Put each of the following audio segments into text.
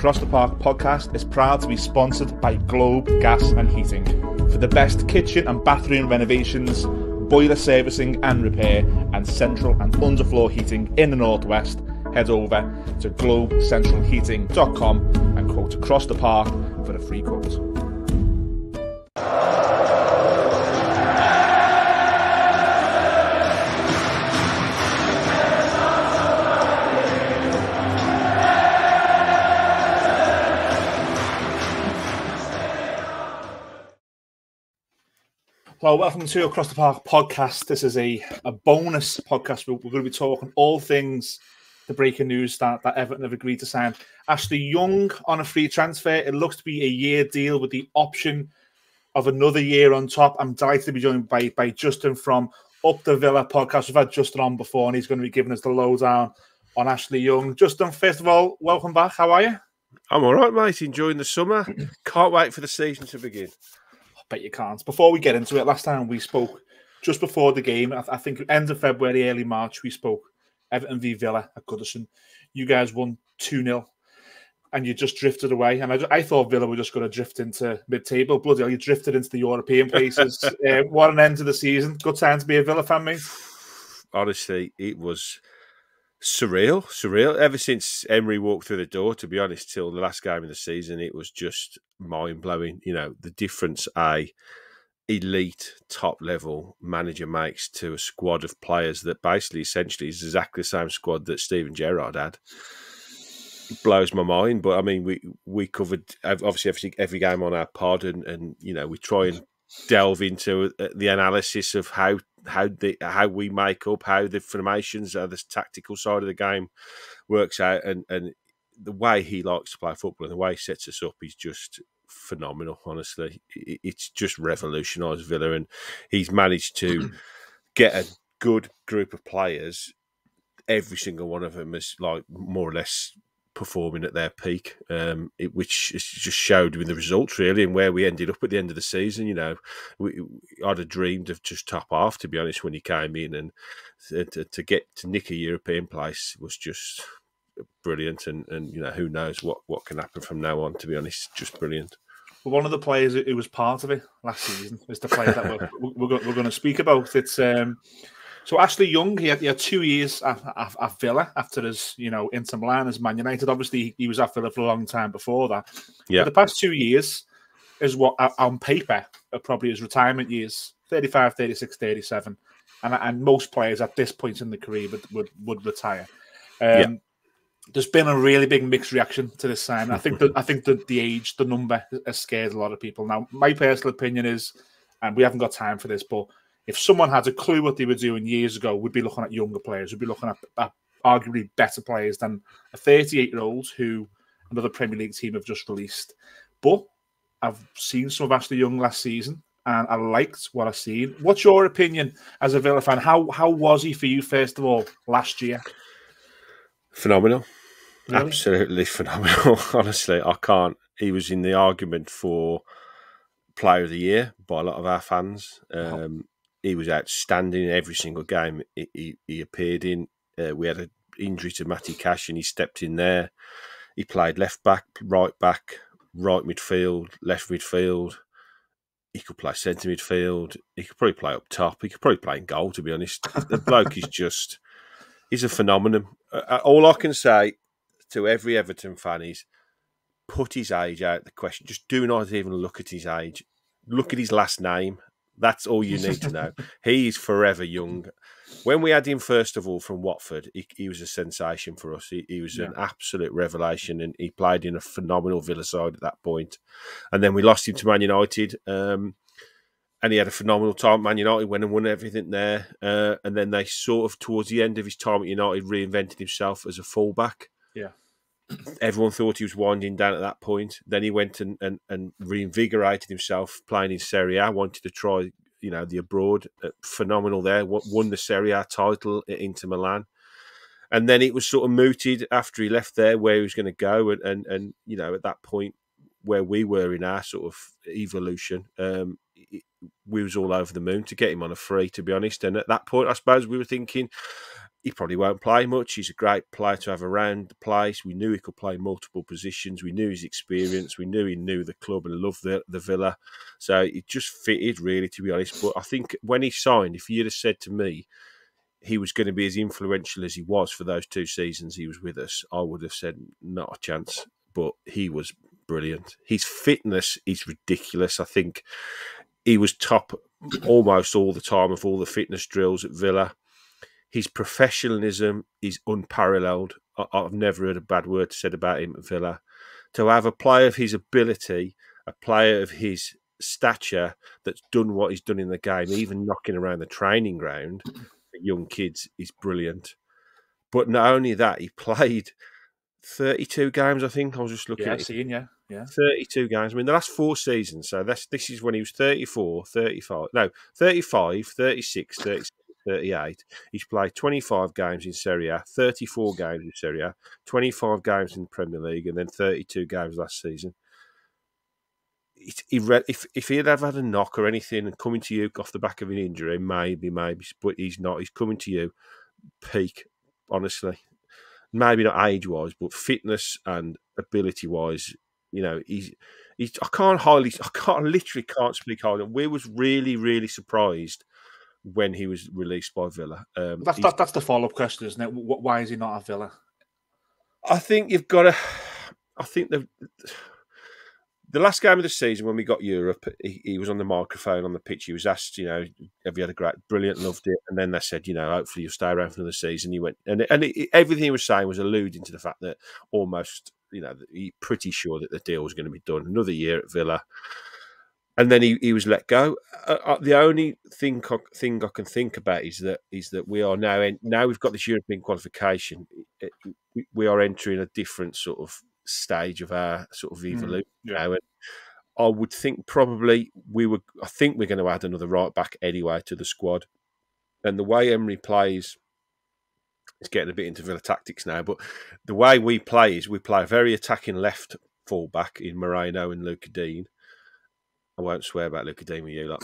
Across the Park podcast is proud to be sponsored by Globe Gas and Heating. For the best kitchen and bathroom renovations, boiler servicing and repair, and central and underfloor heating in the Northwest, head over to globecentralheating.com and quote Across the Park for a free quote. Well, welcome to Across the Park podcast. This is a bonus podcast. We're going to be talking all things the breaking news that Everton have agreed to sign Ashley Young on a free transfer. It looks to be a year deal with the option of another year on top. I'm delighted to be joined by Justin from Up the Villa podcast. We've had Justin on before, and he's going to be giving us the lowdown on Ashley Young. Justin, first of all, welcome back. How are you? I'm all right, mate. Enjoying the summer. Can't wait for the season to begin. Bet you can't. Before we get into it, last time we spoke, just before the game, I think end of February, early March, we spoke Everton v Villa at Goodison. You guys won 2-0 and you just drifted away. And I thought Villa were just going to drift into mid-table. Bloody hell, you drifted into the European places. What an end to the season. Good time to be a Villa fan, mate. Honestly, it was surreal. Ever since Emery walked through the door, to be honest, till the last game of the season, it was just mind-blowing. You know, the difference a elite, top-level manager makes to a squad of players that basically, essentially, is exactly the same squad that Steven Gerrard had. It blows my mind. But, I mean, we covered, obviously, every game on our pod, and you know, we try and delve into the analysis of how we make up, how the formations, the tactical side of the game works out, and the way he likes to play football and the way he sets us up is just phenomenal. Honestly, it's just revolutionised Villa, and he's managed to get a good group of players. Every single one of them is like more or less performing at their peak, which is just showed with the results really, and where we ended up at the end of the season. You know, I'd have dreamed of just top half, to be honest, when he came in, and to get to nick a European place was just brilliant. And you know, who knows what can happen from now on, to be honest. Just brilliant. Well, one of the players who was part of it last season is the player that we're going to speak about. It's so Ashley Young. He had 2 years at Villa after his, Inter Milan, as Man United. Obviously, he was at Villa for a long time before that. Yeah, but the past 2 years is what on paper are probably his retirement years: 35, 36, 37, and most players at this point in the career would retire. There's been a really big mixed reaction to this sign. I think that the age, the number, has scared a lot of people. Now, my personal opinion is, and we haven't got time for this, but if someone had a clue what they were doing years ago, we'd be looking at younger players. We'd be looking at arguably better players than a 38-year-old who another Premier League team have just released. But I've seen some of Ashley Young last season, and I liked what I've seen. What's your opinion as a Villa fan? How was he for you, first of all, last year? Phenomenal. Really? Absolutely phenomenal. Honestly, I can't. He was in the argument for Player of the Year by a lot of our fans. He was outstanding in every single game he appeared in. We had an injury to Matty Cash, and he stepped in there. He played left back, right midfield, left midfield. He could play centre midfield. He could probably play up top. He could probably play in goal, to be honest. The bloke is just... He's a phenomenon. All I can say to every Everton fan is put his age out of the question. Just do not even look at his age. Look at his last name. That's all you need to know. He is forever young. When we had him, first of all, from Watford, he was a sensation for us. He was an absolute revelation, and he played in a phenomenal Villa side at that point. And then we lost him to Man United, and he had a phenomenal time at Man United, went and won everything there. And then they sort of, towards the end of his time at United, reinvented himself as a fullback. Yeah. Everyone thought he was winding down at that point. Then he went and reinvigorated himself playing in Serie A, wanted to try, the abroad. Phenomenal there. Won the Serie A title at Inter Milan. And then it was sort of mooted after he left there where he was going to go. And at that point where we were in our sort of evolution, we was all over the moon to get him on a free, to be honest. And at that point, I suppose we were thinking, he probably won't play much. He's a great player to have around the place. We knew he could play multiple positions. We knew his experience. We knew he knew the club and loved the Villa. So it just fitted, really, to be honest. But I think when he signed, if you'd have said to me he was going to be as influential as he was for those 2 seasons he was with us, I would have said not a chance. But he was brilliant. His fitness is ridiculous. I think he was top almost all the time of all the fitness drills at Villa. His professionalism is unparalleled. I've never heard a bad word said about him at Villa. To have a player of his ability, a player of his stature that's done what he's done in the game, even knocking around the training ground for young kids, is brilliant. But not only that, he played 32 games, I think. I was just looking at it. Yeah. 32 games. I mean, the last 4 seasons. So this is when he was 34, 35. No, 35, 36, 37, 38. He's played 25 games in Serie A, 34 games in Serie A, 25 games in the Premier League, and then 32 games last season. If he'd have had a knock or anything and coming to you off the back of an injury, maybe, but he's not. He's coming to you peak, honestly. Maybe not age-wise, but fitness and ability-wise, he's. I literally can't speak highly. We was really, really surprised when he was released by Villa. That's the follow-up question, isn't it? Why is he not at Villa? I think you've got to. I think the last game of the season when we got Europe, he was on the microphone on the pitch. He was asked, have you had a brilliant, loved it. And then they said, hopefully you'll stay around for another season. He went, and everything he was saying was alluding to the fact that almost, he's pretty sure that the deal was going to be done. Another year at Villa. And then he was let go. The only thing I can think about is that we are now we've got this European qualification. We are entering a different sort of stage of our sort of evolution now. And I would think probably I think we're going to add another right back anyway to the squad. And the way Emery plays, it's getting a bit into Villa tactics now, but the way we play is we play a very attacking left fullback in Moreno and Luca Dean. I won't swear about Luca Dean with you lot.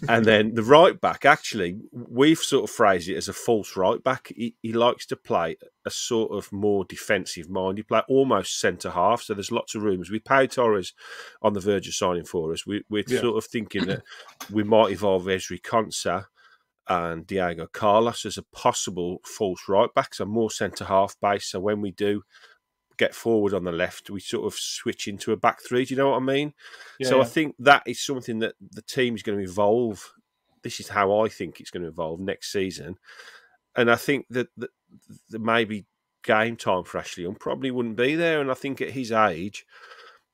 And then the right back, actually, we've sort of phrased it as a false right back. He likes to play a sort of more defensive mind. He play almost centre half, so there's lots of rooms. With Pau Torres on the verge of signing for us, we're sort of thinking that we might evolve Ezri Konsa and Diego Carlos as a possible false right back, so more centre half base. So when we do get forward on the left, we sort of switch into a back three. Do you know what I mean? I think that is something that the team is going to evolve. This is how I think it's going to evolve next season. And I think that maybe game time for Ashley Young probably wouldn't be there. And I think at his age,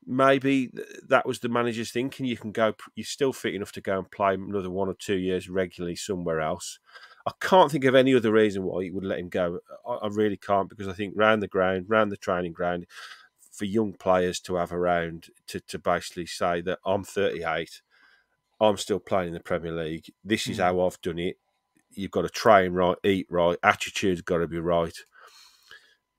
maybe that was the manager's thinking. You're still fit enough to go and play another 1 or 2 years regularly somewhere else. I can't think of any other reason why he would let him go. I really can't, because I think round the training ground, for young players to have around to basically say that I'm 38, I'm still playing in the Premier League. This is how I've done it. You've got to train right, eat right, attitude's got to be right.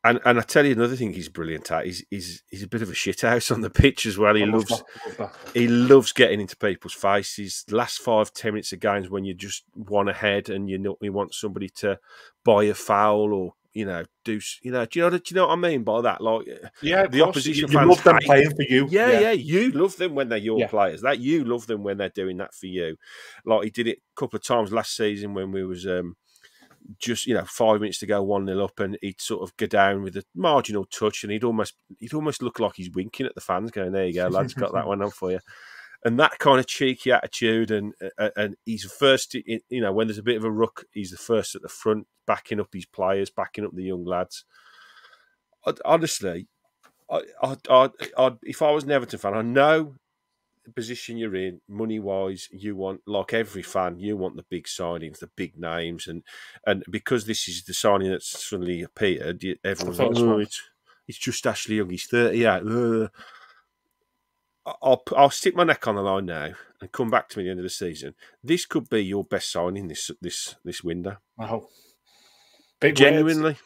And I tell you another thing he's brilliant at. He's a bit of a shithouse on the pitch as well. He loves getting into people's faces. The last 5-10 minutes of games when you just want ahead and you want somebody to buy a foul or do you know what I mean by that? Like, the opposition fans love them playing for you. Yeah, you love them when they're your players. That you love them when they're doing that for you. Like he did it a couple of times last season when we was. Just 5 minutes to go, 1-0 up, and he'd sort of go down with a marginal touch, and he'd almost look like he's winking at the fans, going, "There you go, lads, got that one on for you." And that kind of cheeky attitude, and he's first, when there's a bit of a ruck, he's the first at the front, backing up his players, backing up the young lads. Honestly, if I was an Everton fan, I know the position you're in, money-wise, you want, like every fan, you want the big signings, the big names, and because this is the signing that's suddenly appeared, everyone's like, it's just Ashley Young, he's 38. I'll stick my neck on the line now and come back to me at the end of the season. This could be your best signing this window. Wow. Genuinely.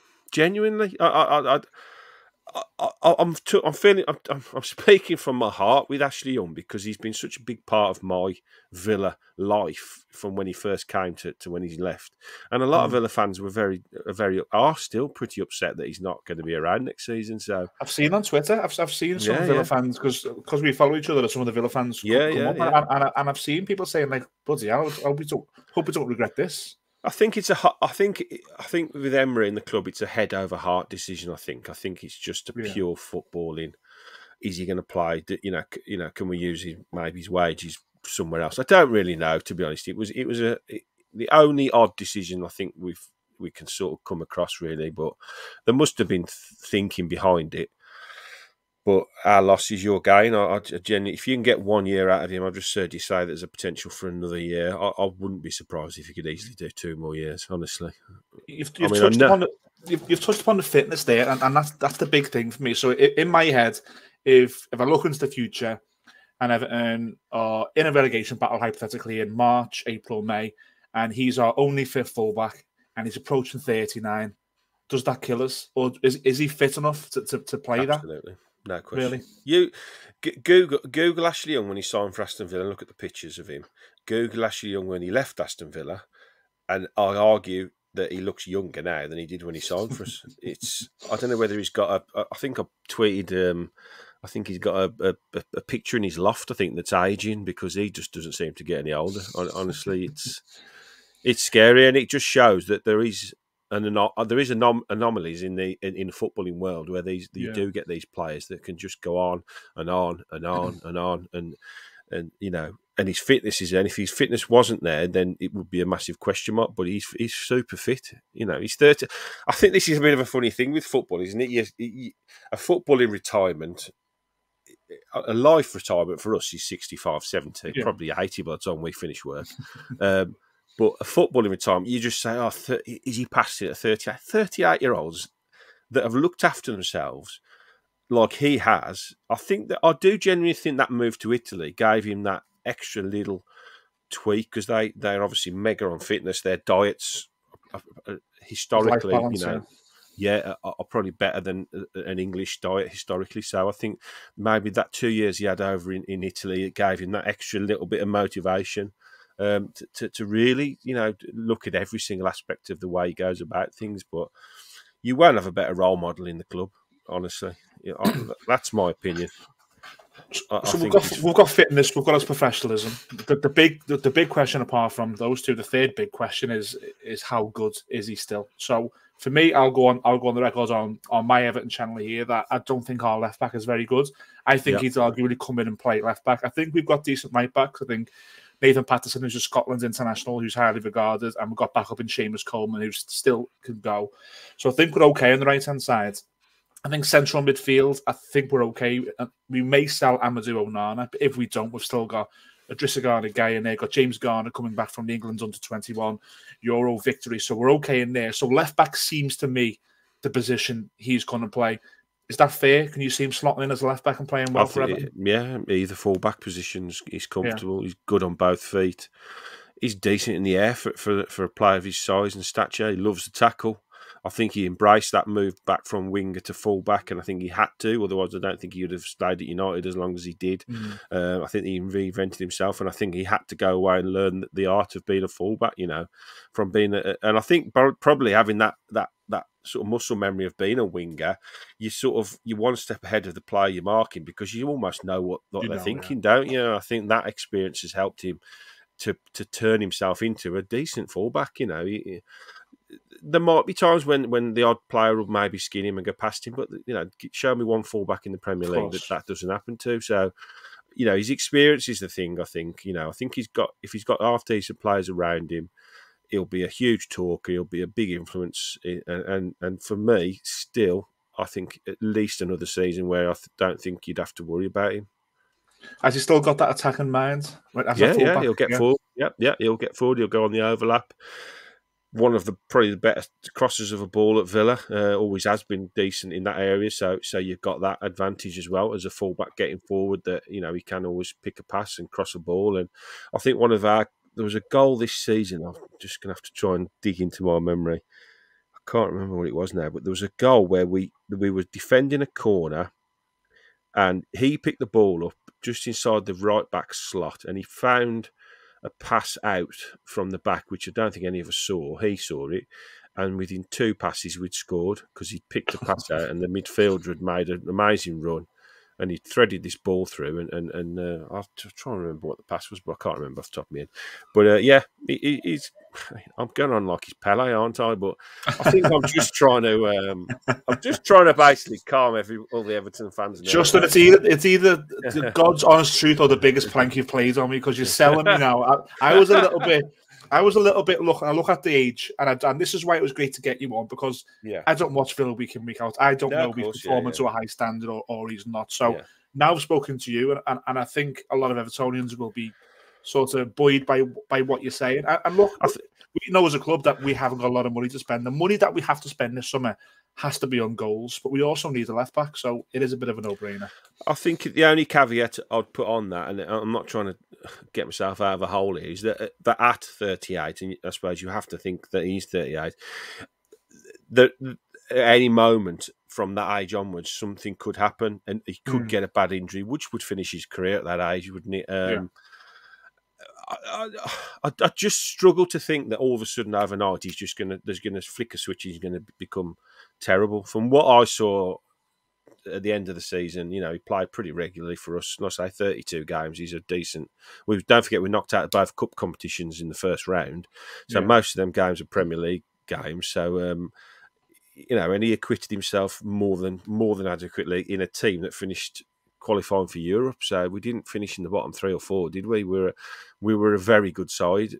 I'm speaking from my heart with Ashley Young because he's been such a big part of my Villa life from when he first came to when he's left, and a lot of Villa fans are still pretty upset that he's not going to be around next season. So I've seen on Twitter, I've seen some Villa fans because we follow each other. Some of the Villa fans come up, and I've seen people saying like, "Bloody hell, hope we don't regret this." I think I think with Emery in the club, it's a head over heart decision. I think it's just a pure footballing. Is he going to play? Can we use his wages somewhere else? I don't really know, to be honest. It was the only odd decision I think we can sort of come across really, but there must have been thinking behind it. But our loss is your gain. If you can get 1 year out of him, I've just heard you say there's a potential for another year. I wouldn't be surprised if you could easily do 2 more years, honestly. You've touched upon the fitness there, and that's the big thing for me. So in my head, if I look into the future and Everton are in a relegation battle, hypothetically, in March, April, May, and he's our only fit fullback, and he's approaching 39, does that kill us? Or is he fit enough to play that? Absolutely. No question. Really? Google Ashley Young when he signed for Aston Villa and look at the pictures of him. Google Ashley Young when he left Aston Villa, and I argue that he looks younger now than he did when he signed for us. I don't know whether he's got I think I tweeted. I think he's got a picture in his loft. I think that's aging because he just doesn't seem to get any older. Honestly, it's scary, and it just shows that there is. There is anomalies in the footballing world where you do get these players that can just go on and on and on and on and his fitness is there. And if his fitness wasn't there, then it would be a massive question mark. But he's super fit. He's 30. I think this is a bit of a funny thing with football, isn't it? A footballing retirement, a life retirement for us is 65, 70, probably 80 by the time we finish work. But a footballing retirement, you just say, is he past it at 38? 38-year-olds that have looked after themselves like he has, I do genuinely think that move to Italy gave him that extra little tweak because they're obviously mega on fitness. Their diets, historically, balance, are probably better than an English diet historically. So I think maybe that 2 years he had over in Italy, it gave him that extra little bit of motivation. To really, look at every single aspect of the way he goes about things. But you won't have a better role model in the club, honestly. That's my opinion. We've got fitness, we've got his professionalism. The big question apart from those two, the third big question is how good is he still? So for me, I'll go on the record on my Everton channel here that I don't think our left back is very good. I think he'd arguably come in and play left back. I think we've got decent right backs. I think Nathan Patterson, who's a Scotland international, who's highly regarded, and we've got back up in Seamus Coleman, who still can go. So I think we're okay on the right-hand side. I think central midfield, I think we're okay. We may sell Amadou Onana, but if we don't, we've still got a Drissagana guy in there, got James Garner coming back from the England under-21 Euro victory, so we're okay in there. So left-back seems to me the position he's going to play. Is that fair? Can you see him slotting in as a left back and playing well for Everton? Yeah, either full back positions. He's comfortable. Yeah. He's good on both feet. He's decent in the air for a player of his size and stature. He loves the tackle. I think he embraced that move back from winger to full back, and I think he had to. Otherwise, I don't think he would have stayed at United as long as he did. I think he reinvented himself, and I think he had to go away and learn the art of being a full back. From being and I think probably having that sort of muscle memory of being a winger, you're one step ahead of the player you're marking because you almost know what they're thinking, don't you? And I think that experience has helped him to turn himself into a decent fullback. There might be times when the odd player will maybe skin him and go past him, but show me one fullback in the Premier League that doesn't happen to. So, his experience is the thing. I think if he's got half decent players around him, he'll be a huge talker. He'll be a big influence, and for me, still, I think at least another season where I don't think you'd have to worry about him. Has he still got that attacking mind? Yeah, he'll get forward. Yeah, he'll get forward. He'll go on the overlap. One of probably the better crosses of a ball at Villa. Always has been decent in that area. So you've got that advantage as well as a fullback getting forward that, he can always pick a pass and cross a ball. And I think there was a goal this season. I'm just going to have to try and dig into my memory. I can't remember what it was now, but there was a goal where we were defending a corner, and he picked the ball up just inside the right back slot, and he found a pass out from the back, which I don't think any of us saw. He saw it, and within 2 passes we'd scored because he'd picked the pass out, and the midfielder had made an amazing run, and he threaded this ball through, and I'll try and remember what the pass was, but I can't remember off the top of my head. But yeah, he's. I'm going on like he's Pele, aren't I? But I think I'm just trying to basically calm all the Everton fans. Just that it's either the God's honest truth or the biggest plank you've played on me, because you're selling me now. I was a little bit. Look, I look at the age, and this is why it was great to get you on, because I don't watch Villa week in, week out. I don't know if he's performing to a high standard or he's not. So now I've spoken to you, and I think a lot of Evertonians will be sort of buoyed by what you're saying. And look, we know as a club that we haven't got a lot of money to spend. The money that we have to spend this summer has to be on goals, but we also need a left back, so it is a bit of a no-brainer. I think the only caveat I'd put on that, and I'm not trying to get myself out of a hole here, is that at 38, and I suppose you have to think that he's 38, that at any moment from that age onwards, something could happen, and he could get a bad injury, which would finish his career at that age, wouldn't it? I just struggle to think that all of a sudden overnight there's gonna flick a switch. He's gonna become terrible. From what I saw at the end of the season, he played pretty regularly for us. And I say 32 games. He's a decent. Don't forget we knocked out both cup competitions in the first round, so most of them games are Premier League games. So and he acquitted himself more than adequately in a team that finished qualifying for Europe. So we didn't finish in the bottom 3 or 4, did we? We were a very good side.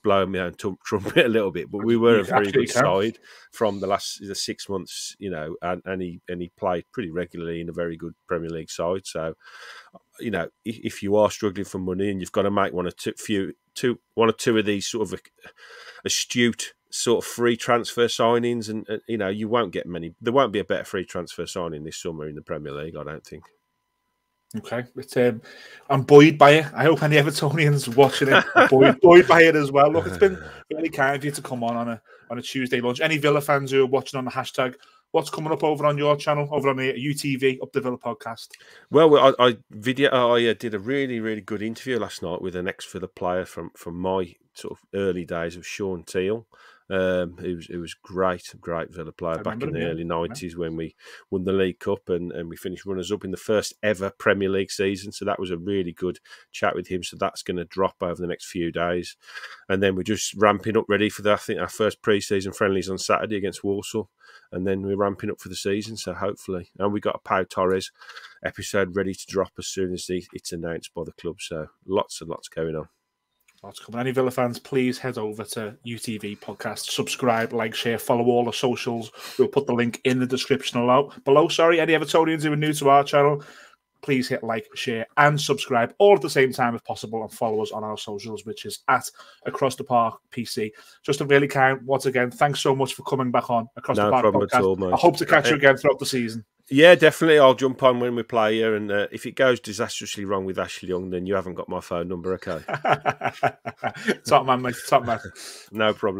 Blowing my own trumpet a little bit, but we were a very good side from the 6 months, and he played pretty regularly in a very good Premier League side. So, if you are struggling for money and you've got to make one or two of these sort of astute sort of free transfer signings, and you won't get many. There won't be a better free transfer signing this summer in the Premier League, I don't think. Okay, I'm buoyed by it. I hope any Evertonians watching it are buoyed by it as well. Look, it's been really kind of you to come on a Tuesday lunch. Any Villa fans who are watching on the hashtag, what's coming up over on your channel, over on the UTV, Up the Villa podcast? Well, I did a really, really good interview last night with an ex-Villa player from my sort of early days of Sean Teal. It was great Villa player back in the early 90s when we won the League Cup and we finished runners-up in the first ever Premier League season. So that was a really good chat with him. So that's going to drop over the next few days. And then we're just ramping up ready for I think our first pre-season friendlies on Saturday against Walsall. And then we're ramping up for the season. So hopefully, and we got a Pau Torres episode ready to drop as soon as it's announced by the club. So lots and lots going on. Any Villa fans, please head over to UTV Podcast, subscribe, like, share, follow all the socials. We'll put the link in the description below. Sorry, any Evertonians who are new to our channel, please hit like, share, and subscribe all at the same time if possible, and follow us on our socials, which is at Across the Park PC. Just a really kind, once again, thanks so much for coming back on Across the Park podcast. All, I hope to catch you again throughout the season. Yeah, definitely. I'll jump on when we play here, and if it goes disastrously wrong with Ashley Young, then you haven't got my phone number, okay? Top man, mate. Top man. No problem.